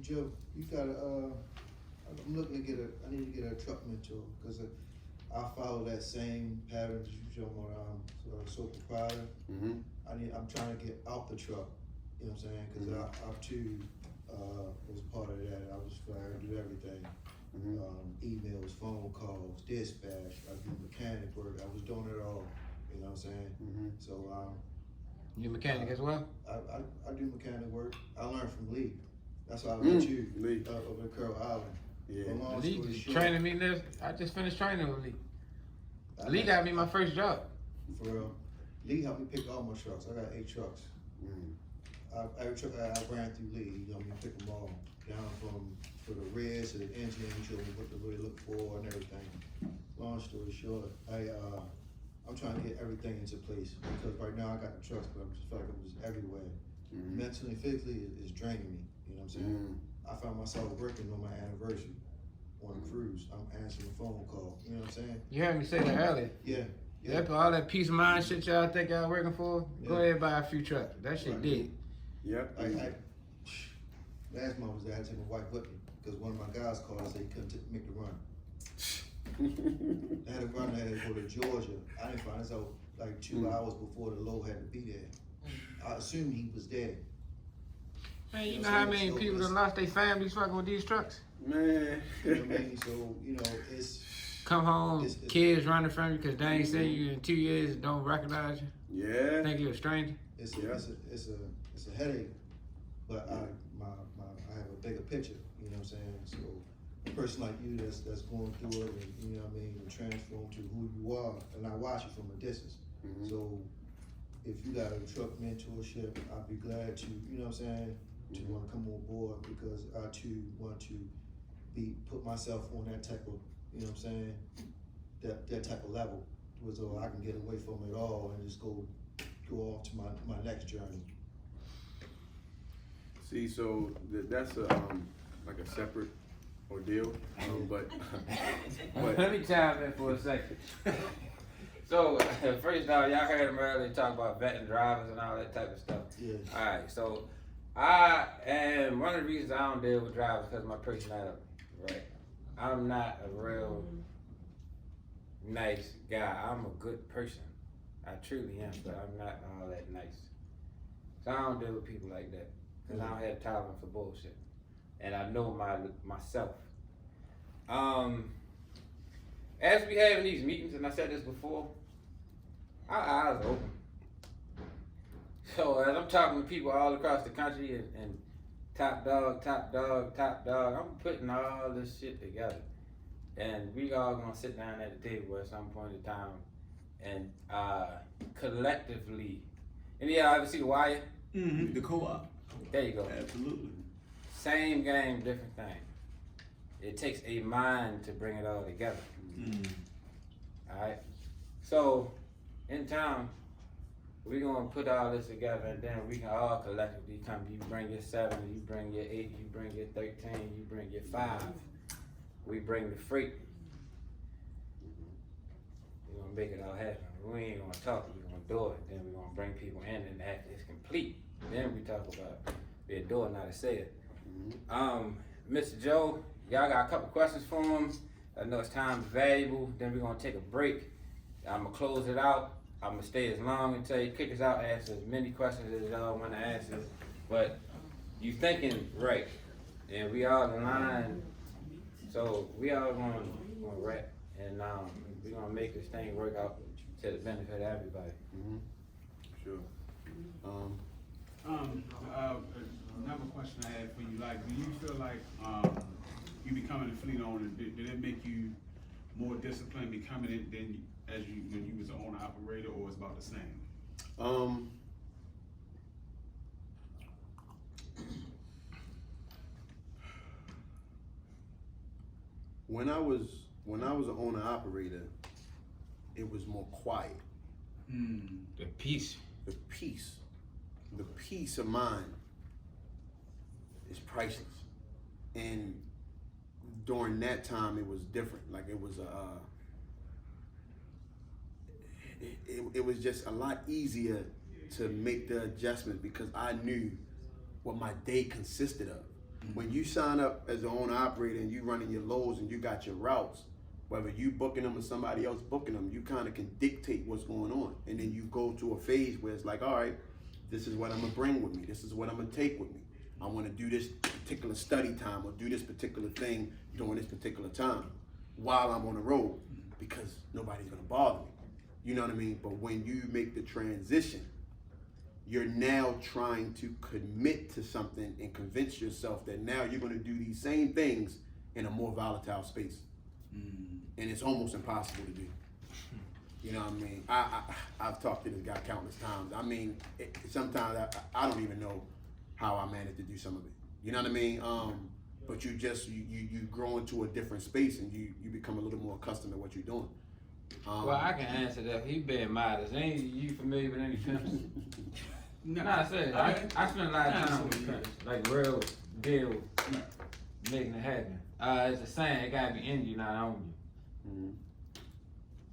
Joe, you gotta, I'm looking to I need to get a truck mentor, cause I follow that same pattern as you show on, sole proprietor. I'm trying to get out the truck, you know what I'm saying? Cause I too, was part of that. I was trying to do everything. Emails, phone calls, dispatch, I do mechanic work, I was doing it all, you know what I'm saying? So, you mechanic as well? I do mechanic work. I learned from Lee. That's why I met you over at Curl Island. Yeah. Lee just training me this. I just finished training with Lee. Lee got me my first job. For real. Lee helped me pick all my trucks. I got 8 trucks. Every truck I ran through Lee, he helped me pick them all. Down for the reds to the engine, he showed me what to really look for and everything. Long story short, I'm trying to get everything into place because right now I got the trucks, but I just feel like I'm just everywhere. Mentally and physically, it's draining me. You know what I'm saying? I found myself working on my anniversary on a cruise. I'm answering a phone call. You know what I'm saying? You heard me say that earlier. Yeah. Yep, all that peace of mind shit y'all think y'all working for, go ahead buy a few trucks. That shit did. Yep. Last month was that I had to take my wife with me because one of my guys called and said he couldn't make the run. I had to run, I had to go to Georgia. I didn't find this out like 2 hours before the load had to be there. I assumed he was dead. Man, you know how many people that lost their families fucking with these trucks? Man. You know what I mean? So, you know, it's... Come home, kids running from you because they ain't seen you in 2 years and don't recognize you. Yeah. Think you're a stranger. It's a headache, but I have a bigger picture, you know what I'm saying? So a person like you that's going through it and, you know what I mean, and transform to who you are, and I watch you from a distance. So if you got a truck mentorship, I'd be glad to, you know what I'm saying, to want to come on board because I too want to put myself on that type of, you know what I'm saying, that type of level, so I can get away from it all and just go off to my next journey. See, so that's a like a separate ordeal, but Let me chime in for a second. So first off, y'all heard him earlier talk about vetting drivers and all that type of stuff. Yeah. All right, so one of the reasons I don't deal with drivers because of my personality, right? I'm not a real nice guy. I'm a good person. I truly am, but I'm not all that nice. So I don't deal with people like that because I don't have tolerance for bullshit, and I know myself. As we having these meetings, and I said this before, our eyes are open. So as I'm talking to people all across the country and top dog, I'm putting all this shit together. And we all gonna sit down at the table at some point in time and collectively, and y'all ever see The Wire? The co-op. There you go. Absolutely. Same game, different thing. It takes a mind to bring it all together. Alright? So, in time, we're gonna put all this together and then we can all collectively come. You bring your 7, you bring your 8, you bring your 13, you bring your 5. We bring the freight. We're gonna make it all happen. We ain't gonna talk, we're gonna do it. Then we're gonna bring people in and after it's complete. Then we talk about be a doer, not a sayer. Mr. Joe, y'all got a couple questions for him. I know it's time is valuable. Then we're gonna take a break. I'm gonna close it out. I'm gonna stay as long until you kick us out, answer as many questions as y'all wanna answer. But you thinking right, and we all in line. So we all gonna rap, and we're gonna make this thing work out to the benefit of everybody. Sure. Another question I had for you, like, do you feel like you becoming a fleet owner, did it make you more disciplined becoming it than as you when you was an owner operator, or it's about the same? When I was an owner operator, it was more quiet. The peace. The peace of mind is priceless. And during that time, it was different. Like it was it was just a lot easier to make the adjustment because I knew what my day consisted of. When you sign up as an owner operator and you running your loads and you got your routes, whether you booking them or somebody else booking them, you kind of can dictate what's going on. And then you go to a phase where it's like, all right, this is what I'm gonna bring with me. This is what I'm gonna take with me. I wanna do this particular study time or do this particular thing during this particular time while I'm on the road because nobody's gonna bother me. You know what I mean? But when you make the transition, you're now trying to commit to something and convince yourself that now you're gonna do these same things in a more volatile space. And it's almost impossible to do. You know what I mean? I've talked to this guy countless times. I mean, sometimes I don't even know how I managed to do some of it. You know what I mean? But you grow into a different space and you become a little more accustomed to what you're doing. Well, I can answer that. He being modest. Ain't you familiar with any pimps? Nah, seriously. I spend a lot of time with pimps. Like real deal making it happen. It's a saying, it gotta be in you, not on you. Mm-hmm.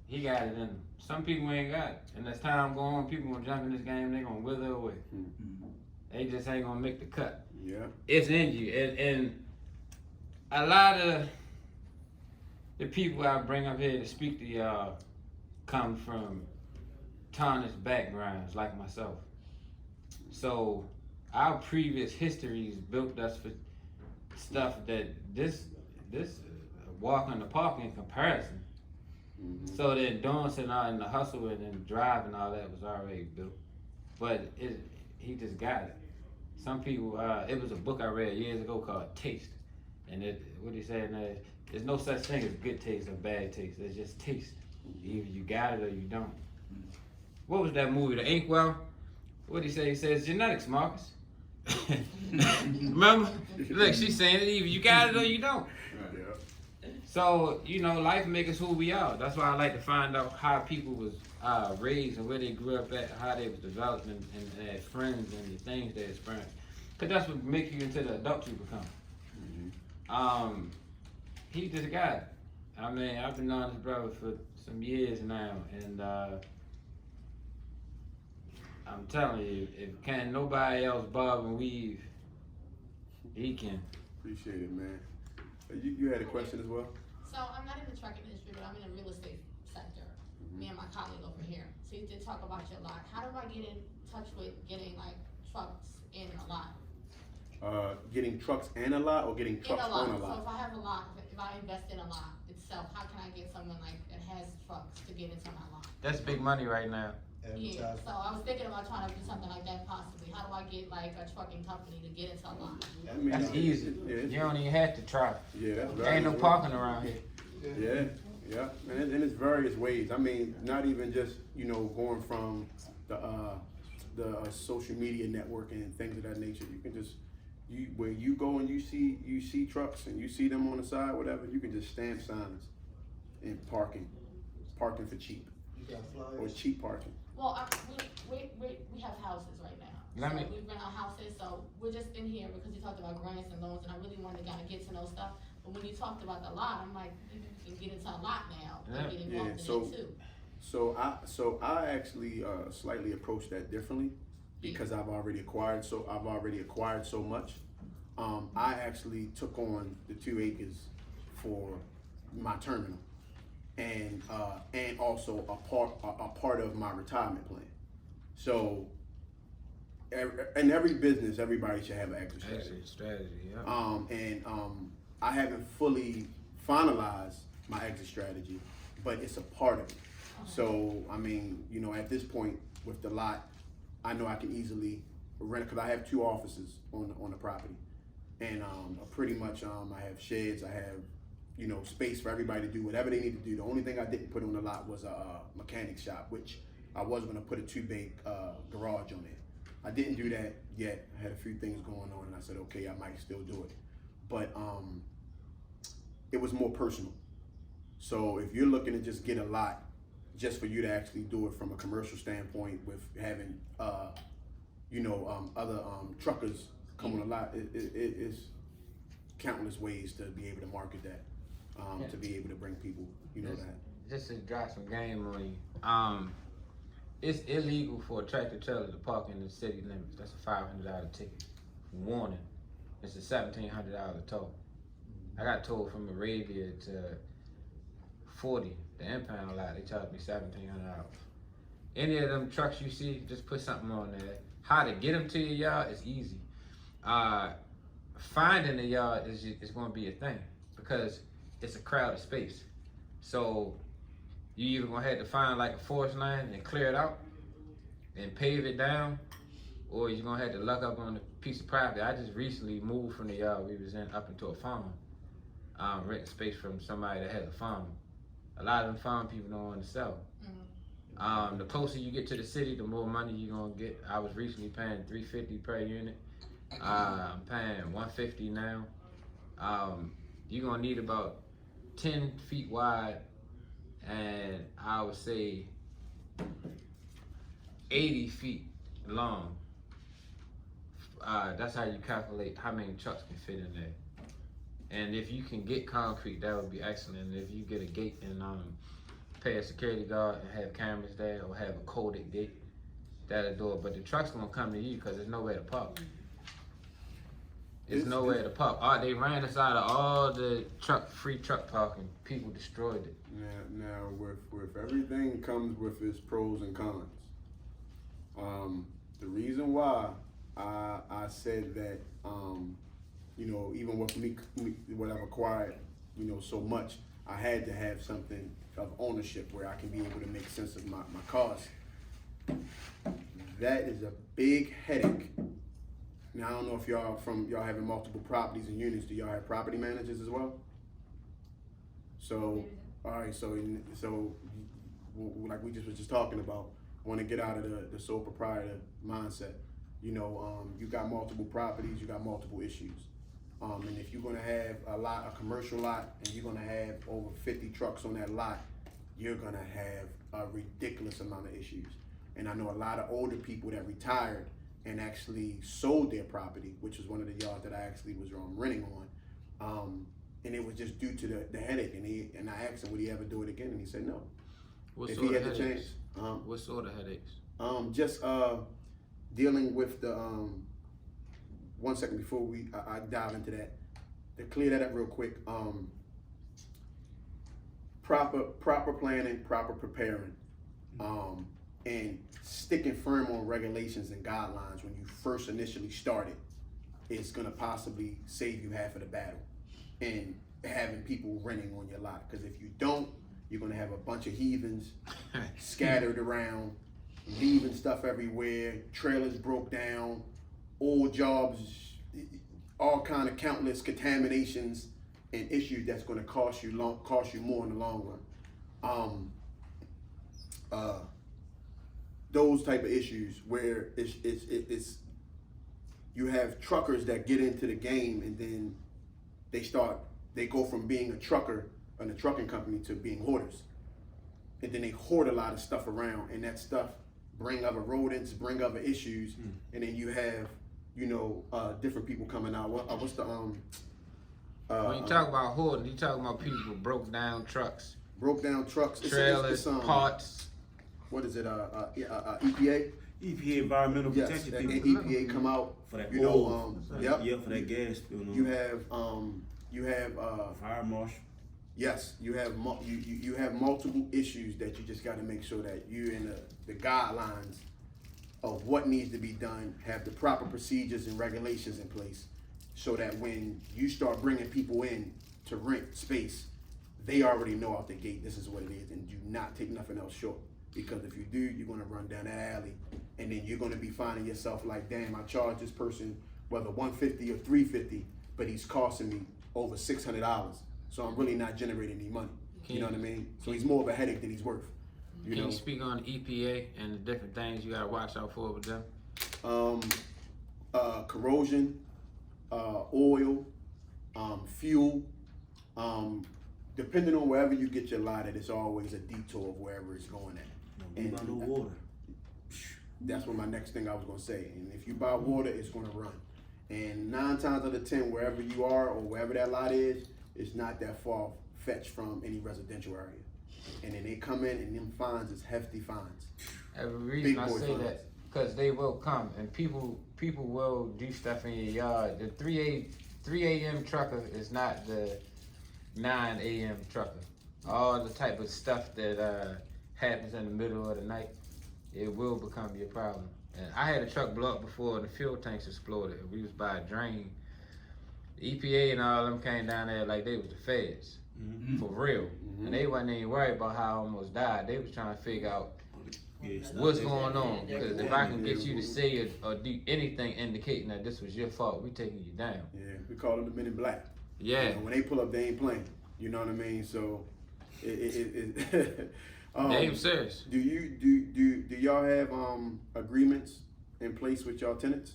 He got it in him. Some people ain't got it. And as time go on, people gonna jump in this game, they gonna wither away. Mm-hmm. They just ain't gonna make the cut. Yeah. It's in you. And a lot of the people I bring up here to speak to y'all come from tarnished backgrounds like myself. So our previous histories built us for stuff that this walk in the park in comparison. Mm-hmm. So the endurance and all and the hustle and the drive and all that was already built. But he just got it. Some people, it was a book I read years ago called Taste. And what he said, there's no such thing as good taste or bad taste. There's just taste. Either you got it or you don't. What was that movie, The Inkwell? What did he say? He says, genetics, Marcus. Remember? Look, she's saying it, either you got it or you don't. Yeah. So, life makes us who we are. That's why I like to find out how people was raised and where they grew up at, how they was developed and their friends and the things they experienced. Because that's what makes you into the adult you become. Mm-hmm. He just got it. I mean, I've been knowing this brother for some years now, and I'm telling you, if can nobody else bob and weave, he can. Appreciate it, man. You had a question as well? So I'm not in the trucking industry, but I'm in the real estate sector. Me and my colleague over here. So you did talk about your lot. How do I get in touch with getting like trucks in a lot? Getting trucks and a lot or getting trucks In a lot. on a So lot? if I have a lot, if I invest in a lot itself, how can I get someone like that has trucks to get into my lot? That's big money right now. Yeah, so I was thinking about trying to do something like that possibly. How do I get like a trucking company to get into a lot? I mean, That's easy. You don't even have to try. Yeah, that's There ain't no parking around here. Yeah, and it's various ways. I mean, not even just going from the social media networking and things of that nature. You can just where you go and you see trucks and you see them on the side, whatever. You can just stamp signs and parking for cheap You got or flyers? cheap parking. Well, we have houses right now. Let me- So we rent our houses, so we're just in here because you talked about grants and loans, and I really wanted to kind of get to know stuff. But when you talked about the lot, I'm like, you can get into a lot now, and get involved in it too. So I actually slightly approached that differently because I've already acquired so much. I actually took on the 2 acres for my terminal, and also a part of my retirement plan. So, in every business, everybody should have an exit strategy. Yeah. I haven't fully finalized my exit strategy, but it's a part of it. So, I mean, at this point with the lot, I know I can easily rent it because I have 2 offices on the property, and pretty much I have sheds. I have space for everybody to do whatever they need to do. The only thing I didn't put on the lot was a mechanic shop, which I was going to put a 2-bay garage on it. I didn't do that yet. I had a few things going on, and I said, okay, I might still do it. But it was more personal. So if you're looking to just get a lot, just for you to actually do it from a commercial standpoint with having, other truckers come on a lot, it's countless ways to be able to market that, to be able to bring people, that. Just to drop some game on you. It's illegal for a tractor trailer to park in the city limits. That's a $500 ticket. Warning. it's a $1,700 toll. I got towed from Arabia to 40, the impound lot. They charged me $1,700. Any of them trucks you see, just put something on there. How to get them to your yard is easy. Finding the yard is going to be a thing because it's a crowded space. So you either going to have to find like a forest line and clear it out and pave it down, or you're going to have to luck up on a piece of property. I just recently moved from the yard we was in up into a farm, renting space from somebody that had a farm. A lot of them farm people don't want to sell. The closer you get to the city, the more money you're gonna get. I was recently paying $350 per unit. I'm paying $150 now. You're gonna need about 10 feet wide, and I would say 80 feet long. That's how you calculate how many trucks can fit in there. And if you can get concrete, that would be excellent. If you get a gate and pay a security guard and have cameras there, or have a coded gate, that'll do it. But the truck's gonna come to you because there's nowhere to park. There's nowhere to park. They ran us out of all the free truck parking. People destroyed it. Now with everything comes with its pros and cons. The reason why I said that, even with me, what I've acquired, so much, I had to have something of ownership where I can be able to make sense of my costs. That is a big headache. Now I don't know if y'all having multiple properties and units. Do y'all have property managers as well? So, all right. So like we was just talking about, I want to get out of the sole proprietor mindset. You got multiple properties, you got multiple issues. And if you're gonna have a commercial lot, and you're gonna have over 50 trucks on that lot, you're gonna have a ridiculous amount of issues. And I know a lot of older people that retired and actually sold their property, which was one of the yards that I actually was renting on. And it was just due to the headache. And I asked him, would he ever do it again? And he said no. What sort of headaches? Just dealing with the 1 second before I dive into that, to clear that up real quick. Proper planning, proper preparing, and sticking firm on regulations and guidelines when you first initially started is gonna possibly save you half of the battle. And having people renting on your lot, because if you don't, you're gonna have a bunch of heathens scattered around, leaving stuff everywhere, trailers broke down, old jobs, all kind of countless contaminations and issues that's going to cost you more in the long run. Those type of issues where it's you have truckers that get into the game, and then they go from being a trucker in a trucking company to being hoarders, and then they hoard a lot of stuff around, and that stuff bring other rodents, bring other issues, and then you have different people coming out. What's the when you talk about hoarding, you talking about people who broke down trucks, trailers, parts. What is it? EPA. EPA environmental Yes, protection and people. EPA come out For that yep. for that gas spill. You have fire marshal. Yes, you have you have multiple issues that you just got to make sure that you're in the guidelines of what needs to be done, have the proper procedures and regulations in place, so that when you start bringing people in to rent space, they already know out the gate this is what it is, and do not take nothing else short. Because if you do, you're gonna run down that alley, and then you're gonna be finding yourself like, damn, I charged this person whether $150 or $350, but he's costing me over $600. So I'm really not generating any money. You know what I mean? So he's more of a headache than he's worth. Can you speak on EPA and the different things you gotta watch out for with them? Corrosion, oil, fuel. Depending on wherever you get your lot at, it's always a detour of wherever it's going at. And no water. That's what my next thing I was gonna say. And if you buy water, it's gonna run. And 9 times out of 10, wherever you are or wherever that lot is, it's not that far fetched from any residential area. And then they come in, and them fines is hefty fines. The reason I say fines. that, Cause they will come and people will do stuff in your yard. The 3 a.m. trucker is not the 9 a.m. trucker. All the type of stuff that happens in the middle of the night, it will become your problem. And I had a truck blow up before and the fuel tanks exploded. We was by a drain. The EPA and all them came down there like they was the feds. For real. And they wasn't even worried about how I almost died. They was trying to figure out what's going on. Because if I can get you to say or do anything indicating that this was your fault, we taking you down. Yeah, we call them the Men in Black. Yeah. You know, when they pull up, they ain't playing. You know what I mean? So, Damn serious. Do y'all have agreements in place with y'all tenants?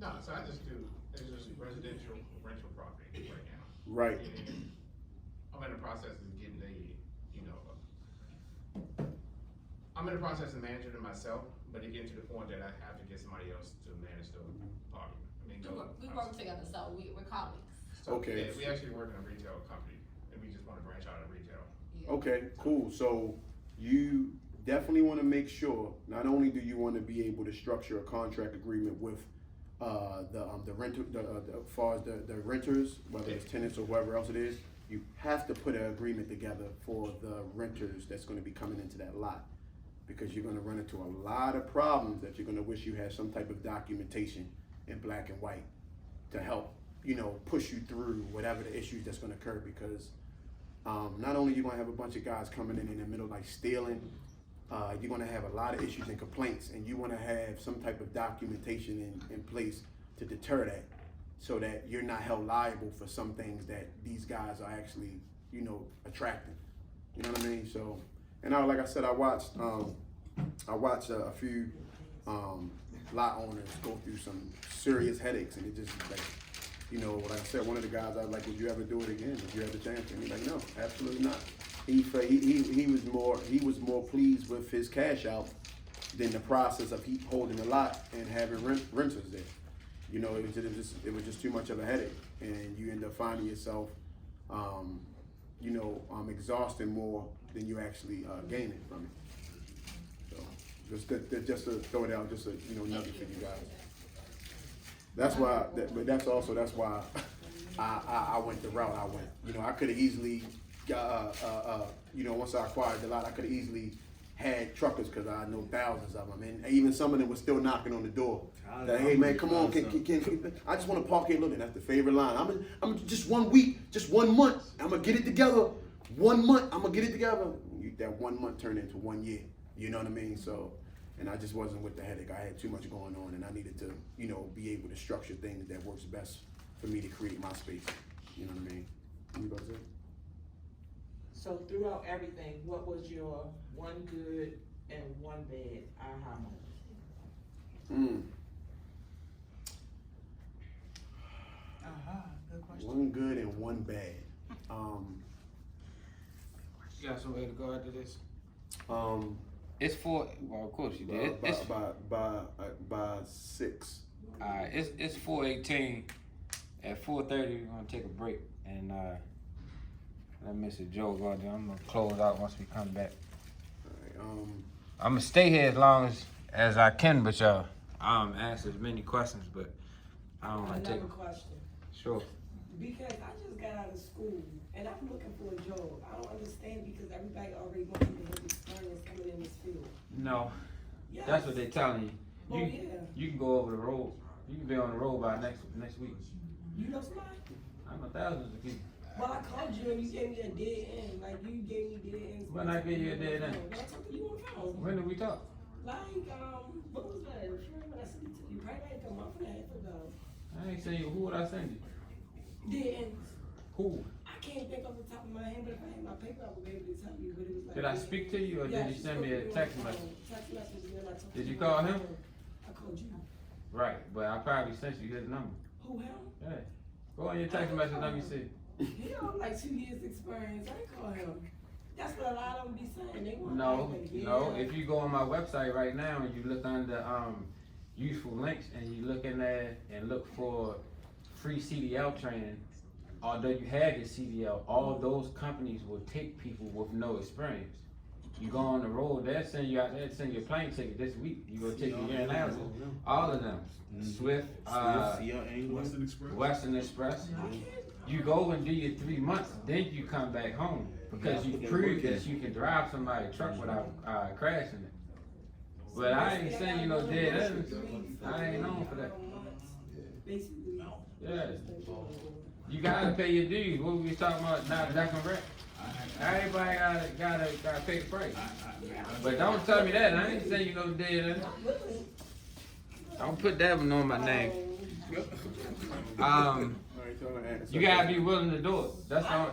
No, so I just do, it's just residential rental property right now. Right. And I'm in the process of getting I'm in the process of managing it myself, but it gets to the point that I have to get somebody else to manage the property. I mean, We work together, so we're colleagues. So, Okay. yeah, we actually work in a retail company, and we just wanna branch out of retail. Okay, cool. So you definitely want to make sure, not only do you want to be able to structure a contract agreement with the renter, as far as the renters, whether it's tenants or whoever else it is, you have to put an agreement together for the renters that's going to be coming into that lot, because you're going to run into a lot of problems that you're going to wish you had some type of documentation in black and white to help, push you through whatever the issues that's going to occur, because not only are you going to have a bunch of guys coming in the middle like stealing, you're going to have a lot of issues and complaints, and you want to have some type of documentation in place to deter that, so that you're not held liable for some things that these guys are actually, attracting. You know what I mean? So, and like I said, I watched a few lot owners go through some serious headaches, and it just like, like I said, one of the guys, I was like, would you ever do it again if you had the chance? And he's like, no, absolutely not. He was more pleased with his cash out than the process of holding the lot and having renters there. It was just too much of a headache, and you end up finding yourself, exhausting more than you actually gaining from it. So just to throw it out, just a nugget for you guys. That's why, that's why I went the route I went. I could have easily, once I acquired the lot, I could have easily had truckers, because I know thousands of them, and even some of them were still knocking on the door. That, hey man, come on, can I just want to park here looking. That's the favorite line. I'm just 1 week, just 1 month. I'm gonna get it together. 1 month, I'm gonna get it together. That 1 month turned into 1 year. You know what I mean? So, and I just wasn't with the headache. I had too much going on, and I needed to, be able to structure things that works best for me to create my space. You know what I mean? You about to say? So throughout everything, what was your one good and one bad aha moment? Good question. One good and one bad. You got somewhere to go after this? Um, It's well, of course you did. by 6. It's 4:18. At 4:30, we're gonna take a break and let Mr. Joe go out there. I'm gonna close out once we come back. All right, I'm gonna stay here as long as I can, but y'all ask as many questions, but I don't want to take. Another question. Sure. Because I just got out of school and I'm looking for a job. I don't understand, because everybody already wants me to have experience coming in this field. No, Yes. that's what they're telling you. Oh, You yeah. you can go over the road. You can be on the road by next week. You know somebody? I know thousands of people. Well, I called you and you gave me a dead end. Like, you gave me dead ends. When I gave you a dead end? When I talked to you on the phone. When did we talk? Like, what was that? When I sent it to you, probably like a month and a half ago. I ain't saying you. Who would I send you? Dead ends. Who? I can't think off the top of my head, but if I had my paper, I would be able to tell you. But it was like. Did I speak to you, or Yeah, did you send me a text message? Text message, and then I talked Did to you call on the him? phone. I called you. Right, but I probably sent you his number. Who, him? Yeah. Go on your text message. Let me see. He on like 2 years experience. I ain't call him. That's what a lot of them be saying. They want No, like, yeah. no. If you go on my website right now and you look under useful links and you look in there and look for free CDL training, although you have your CDL, all those companies will take people with no experience. You go on the road, they'll send you out there, send you a plane ticket this week. You go take your analysis. All of them. Swift, Western Express. Western Express. You go and do your 3 months, then you come back home because you prove that you can drive somebody's truck without crashing it. But I ain't saying you no dead ends. I ain't known for that. Yeah. You gotta pay your dues. What we was talking about now, Dr. Brett? Everybody gotta pay the price. But don't tell me that. I ain't saying you no dead ends. Don't put that one on my name. You gotta be willing to do it. That's all.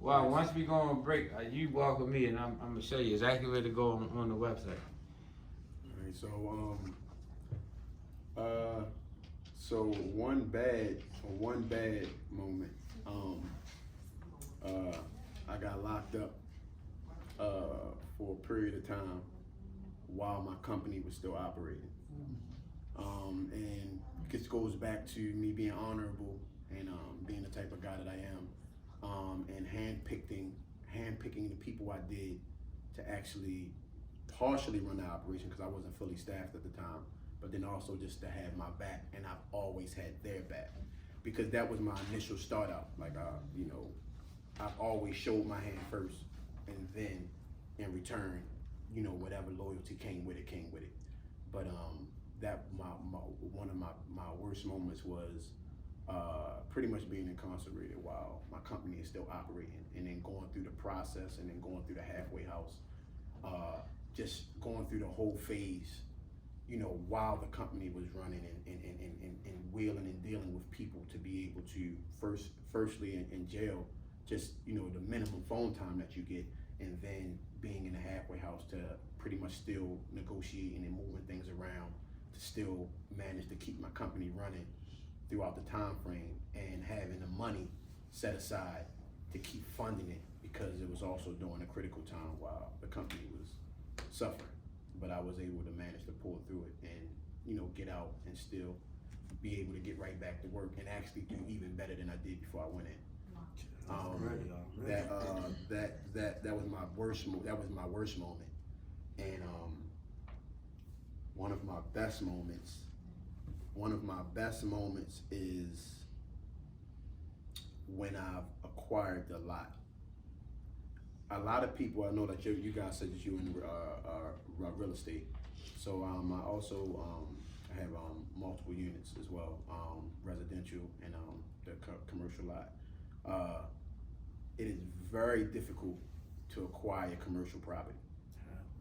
Well, once we go on break, you walk with me and I'm gonna show you exactly where to go on the website. Alright, so one bad moment. I got locked up for a period of time while my company was still operating. And this goes back to me being honorable and being the type of guy that I am, and handpicking the people I did to actually partially run the operation because I wasn't fully staffed at the time, but then also just to have my back, and I've always had their back because that was my initial start out. Like, I've always showed my hand first, and then in return, whatever loyalty came with it. But that one of my worst moments was pretty much being incarcerated while my company is still operating, and then going through the process, and then going through the halfway house, just going through the whole phase, while the company was running, and wheeling and dealing with people to be able to firstly in jail, just the minimum phone time that you get, and then being in the halfway house to pretty much still negotiating and moving things around to still manage to keep my company running throughout the time frame, and having the money set aside to keep funding it because it was also during a critical time while the company was suffering. But I was able to manage to pull through it and get out and still be able to get right back to work and actually do even better than I did before I went in. That was my worst moment, and one of my best moments is when I've acquired the lot. A lot of people, I know that you guys said that you in real estate, so I also have multiple units as well, residential and the commercial lot. It is very difficult to acquire commercial property.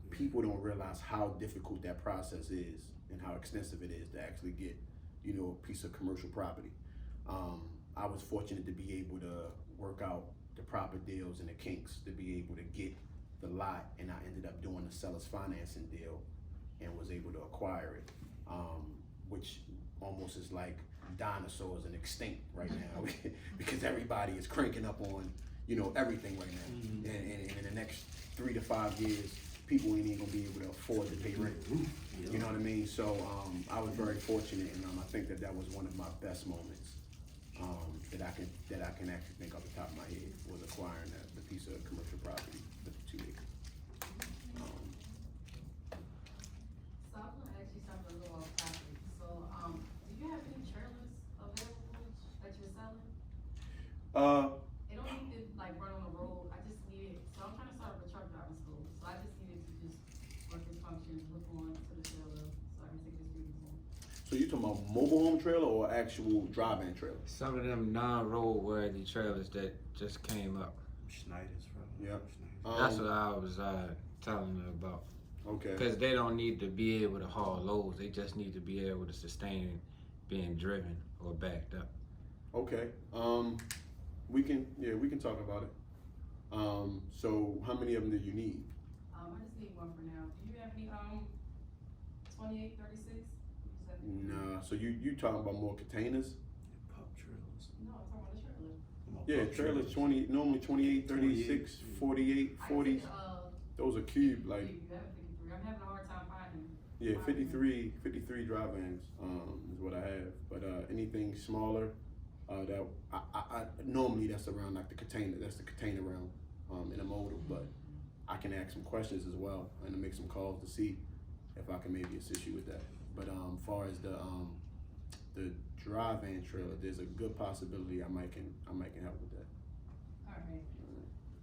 People don't realize how difficult that process is and how extensive it is to actually get, a piece of commercial property. I was fortunate to be able to work out the proper deals and the kinks to be able to get the lot, and I ended up doing the seller's financing deal and was able to acquire it, which almost is like dinosaurs and extinct right now because everybody is cranking up on everything right now, and in the next 3 to 5 years people ain't even gonna be able to afford to pay rent. You know what I mean? So I was very fortunate, and I think that was one of my best moments that I can actually think off the top of my head, was acquiring the piece of commercial property, the 2 acres. So I'm gonna ask you something a little off topic. So, do you have any trailers available that you're selling? It don't need to run on the road. I just needed, so I'm trying to start up a truck driving school. So I just needed to just work its functions, hook on to the trailer so I can take this people home. So you talking about mobile home trailer or actual drive-in trailer? Some of them non-road worthy trailers that just came up. Schneider's from. Yep. That's what I was telling them about. Okay. Because they don't need to be able to haul loads. They just need to be able to sustain being driven or backed up. Okay. We can talk about it. So how many of them do you need? I just need one for now. Do you have any 28, 36? Nah. So you talking about more containers? Pop trailers. No, I'm talking about the trailer. Yeah, trailers normally 28, 36, 48, 40. Those are cube, like. You have a 53. I'm having a hard time finding. Yeah, 53 drive-ins is what I have. But anything smaller, that I normally that's around like the container. That's the container round in a modal. But I can ask some questions as well and to make some calls to see if I can maybe assist you with that. But far as the dry van trailer, there's a good possibility I might can help with that. Alright.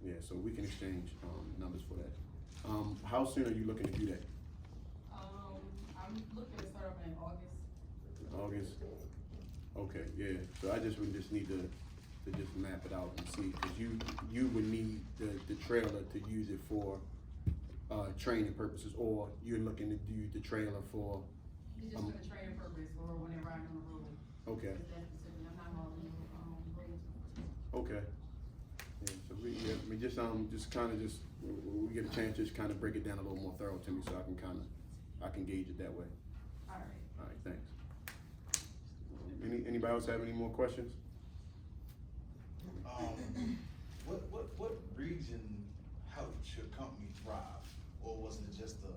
Yeah, so we can exchange numbers for that. How soon are you looking to do that? I'm looking to start up in August. August? Okay, yeah, so I would just need to just map it out and see, cause you would need the trailer to use it for training purposes, or you're looking to do the trailer for, It's just for the training purpose or when they're riding on the road. okay, It's that specific, I'm not hauling, roads. okay. Yeah, so we get a chance to just kinda break it down a little more thorough to me, so I can gauge it that way. Alright. Alright, thanks. Anybody else have any more questions? What region helped your company thrive, or was it just the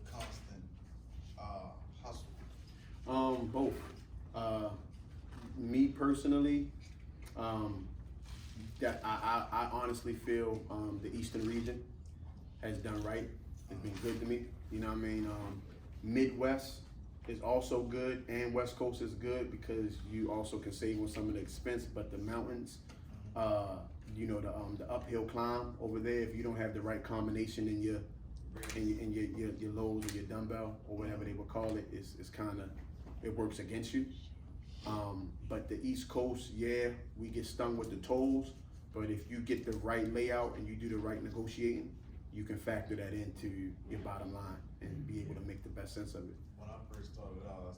constant hustle? Both. Me personally, that I honestly feel the Eastern region has done right. It's been good to me. You know what I mean? Midwest is also good, and West Coast is good because you also can save on some of the expense. But the mountains, you know, the uphill climb over there, if you don't have the right combination in your loads or your dumbbell or whatever they would call it, it's kind of, it works against you. But the East Coast, yeah, we get stung with the tolls, but if you get the right layout and you do the right negotiating, you can factor that into your bottom line and be able to make the best sense of it. When I first started out,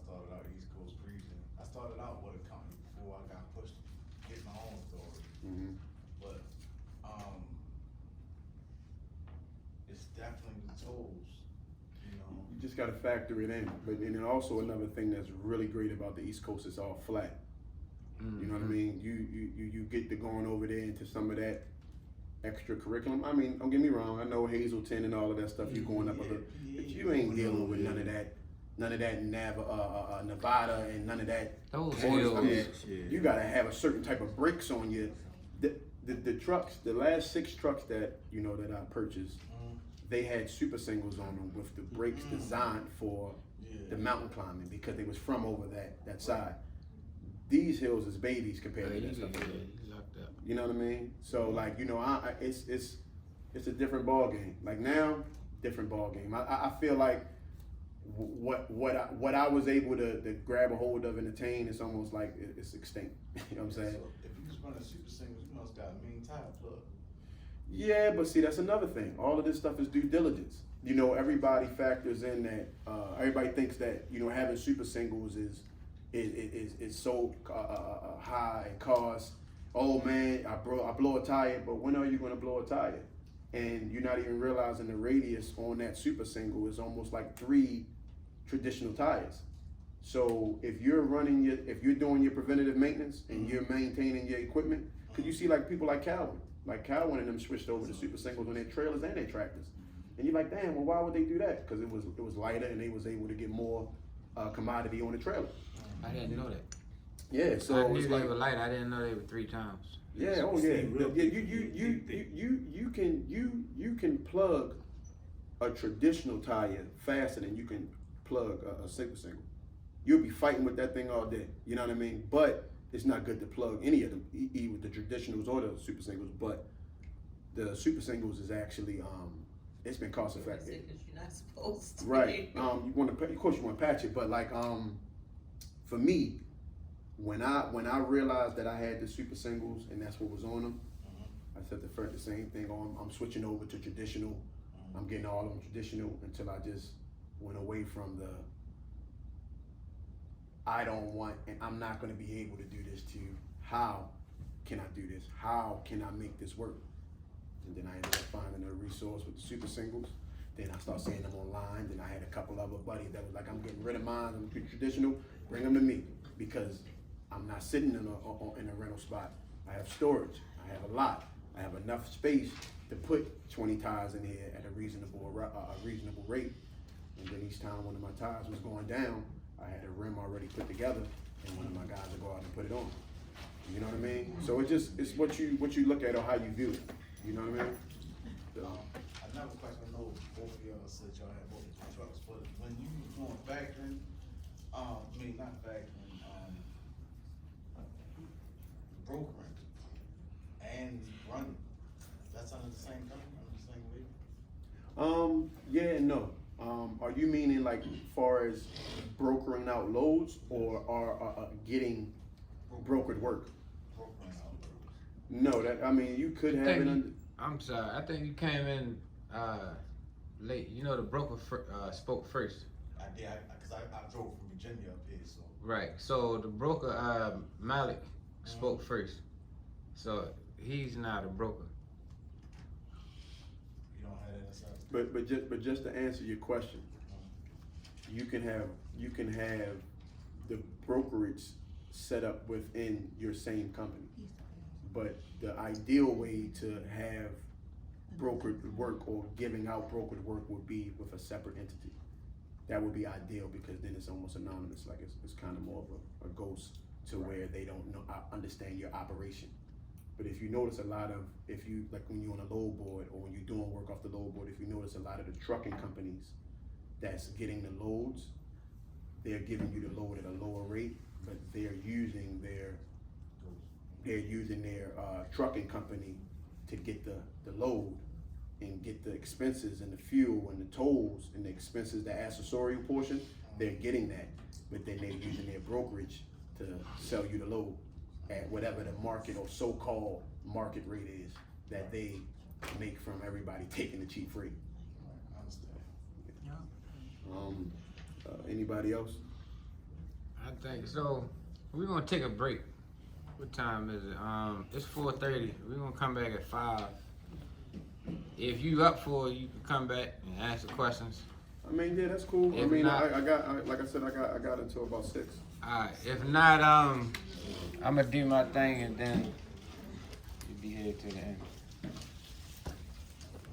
East Coast region. I started out with a company before I got pushed to get my own store. Mm-hmm. But it's definitely the tolls, you know. You just gotta factor it in. But and then also another thing that's really great about the East Coast is all flat. You know what I mean? You get to going over there into some of that extra curriculum. I mean, don't get me wrong, I know Hazleton and all of that stuff, you're going up a little, but you ain't dealing with none of that Nevada and none of that. Those I mean, hills. you gotta have a certain type of brakes on you. The trucks, the last 6 trucks that, you know, that I purchased, they had super singles on them with the brakes designed for the mountain climbing because they was from over that side. These hills is babies compared to that stuff. You know what I mean? So like, you know, it's a different ball game. Like now, different ball game. I feel like what I was able to grab a hold of and attain is almost like it's extinct. You know what I'm saying? So if you just running super singles, you must got a mean tire plug. Yeah, but see, that's another thing. All of this stuff is due diligence. You know, everybody factors in that. Everybody thinks that, you know, having super singles is so high and cost. Oh man, I blow a tire, but when are you going to blow a tire? And you're not even realizing the radius on that super single is almost like 3 traditional tires. So if you're doing your preventative maintenance and you're maintaining your equipment, because you see like people like Calvin and them switched over to super singles on their trailers and their tractors, and you're like, damn, well, why would they do that? Because it was lighter and they was able to get more commodity on the trailer. I didn't know that. Yeah, so I knew it's they like, were light. I didn't know they were 3 times. yeah, oh yeah. You can plug a traditional tire faster than you can plug a super single. You'll be fighting with that thing all day. You know what I mean? But it's not good to plug any of them, either the traditionals or the super singles. But the super singles is actually it's been cost effective. You're not supposed to. Right. You want to, of course, you want to patch it, but like for me, when I realized that I had the super singles and that's what was on them, I said the same thing on. I'm switching over to traditional. I'm getting all of them traditional until I just went away from the I don't want and I'm not going to be able to do this to you. How can I do this? How can I make this work? And then I ended up finding a resource with the super singles. Then I started seeing them online. Then I had a couple other buddies that was like, I'm getting rid of mine. I'm traditional. Bring them to me because I'm not sitting in a rental spot. I have storage. I have a lot. I have enough space to put 20 tires in here at a reasonable rate. And then each time one of my tires was going down, I had a rim already put together, and one of my guys would go out and put it on. You know what I mean? So it's what you look at or how you view it. You know what I mean? So. another question, I know both of y'all said y'all had both your trucks, but when you doing factoring, not factoring, brokering and running, that's under the same company, under the same label? Yeah and no. Are you meaning like far as brokering out loads or are getting brokered work? Brokering out loads. No, that I mean you could have it under. I'm sorry, I think you came in late. You know the broker spoke first. I did, cause I drove from Virginia up here, so. Right. So the broker Malik spoke first. So he's not a broker. You don't have that inside? But just to answer your question, you can have the brokerage set up within your same company. But the ideal way to have brokered work or giving out brokered work would be with a separate entity. That would be ideal because then it's almost anonymous, like it's kind of more of a ghost to where they don't know understand your operation. But if you notice if you like when you're on a load board or when you're doing work off the load board, if you notice a lot of the trucking companies that's getting the loads, they're giving you the load at a lower rate, but they're using their trucking company to get the load and get the expenses and the fuel and the tolls and the expenses, the accessorial portion, they're getting that, but then they're using their brokerage to sell you the load at whatever the market or so-called market rate is that they make from everybody taking the cheap freight. I understand. Anybody else? I think so. We're gonna take a break. What time is it? It's 4:30. We're gonna come back at 5. If you up for it, you can come back and ask the questions. I mean, yeah, that's cool. If I mean, not- I got until about 6. Alright. If not, I'm gonna do my thing and then you'll be here to the end.